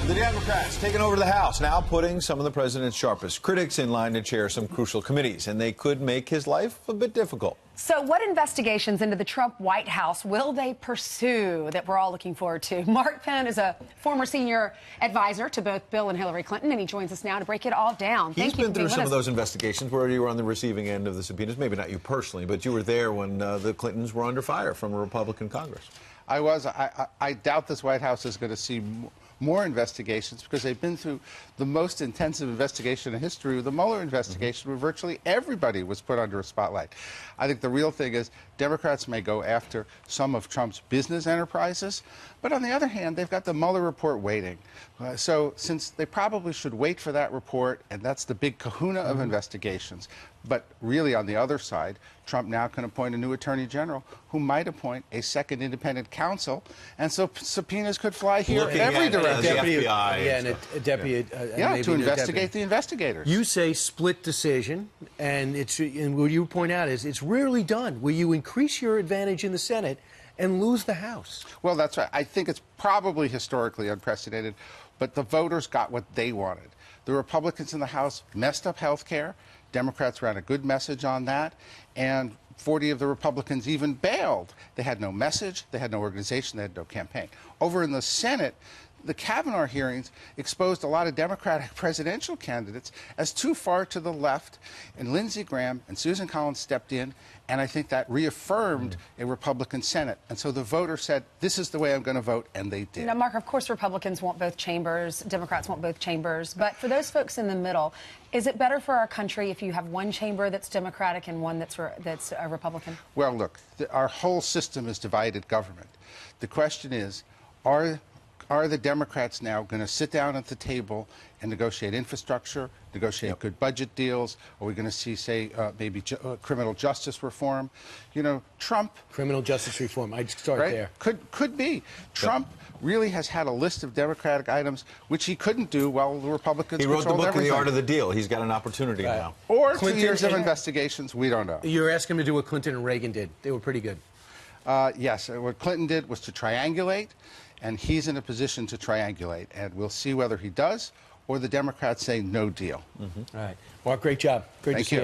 The Democrats taking over the House, now putting some of the president's sharpest critics in line to chair some crucial committees, and they could make his life a bit difficult. So what investigations into the Trump White House will they pursue that we're all looking forward to? Mark Penn is a former senior advisor to both Bill and Hillary Clinton, and he joins us now to break it all down. He's been through some of those investigations where you were on the receiving end of the subpoenas. Maybe not you personally, but you were there when the Clintons were under fire from a Republican Congress. I was. I doubt this White House is going to see more investigations because they've been through the most intensive investigation in history, the Mueller investigation, where virtually everybody was put under a spotlight. I think the real thing is Democrats may go after some of Trump's business enterprises, but on the other hand, they've got the Mueller report waiting. So since they probably should wait for that report, and that's the big kahuna of investigations, but really on the other side, Trump now can appoint a new attorney general who might appoint a second independent counsel, and so subpoenas could fly here in every direction. The FBI. And a deputy. To investigate the investigators. You say split decision, and what you point out is it's rarely done where you increase your advantage in the Senate and lose the House. Well, that's right. I think it's probably historically unprecedented, but the voters got what they wanted. The Republicans in the House messed up health care. Democrats ran a good message on that, and 40 of the Republicans even bailed. They had no message, they had no organization, they had no campaign. Over in the Senate, the Kavanaugh hearings exposed a lot of Democratic presidential candidates as too far to the left, and Lindsey Graham and Susan Collins stepped in, and I think that reaffirmed a Republican Senate. And so the voters said, this is the way I'm going to vote, and they did. Now, Mark, of course, Republicans want both chambers, Democrats want both chambers, but for those folks in the middle, is it better for our country if you have one chamber that's Democratic and one that's a Republican? Well, look, our whole system is divided government. The question is, are the Democrats now going to sit down at the table and negotiate infrastructure, negotiate good budget deals? Are we going to see, say, maybe criminal justice reform? You know, Trump... Criminal justice reform. I'd start there. Could be. Trump really has had a list of Democratic items which he couldn't do while the Republicans He wrote the book, everything. The Art of the Deal. He's got an opportunity now. Or Clinton 2 years of investigations. We don't know. You're asking him to do what Clinton and Reagan did. They were pretty good. Yes. What Clinton did was to triangulate, and he's in a position to triangulate. And we'll see whether he does or the Democrats say no deal. All right. Mark, great job. Great to see you.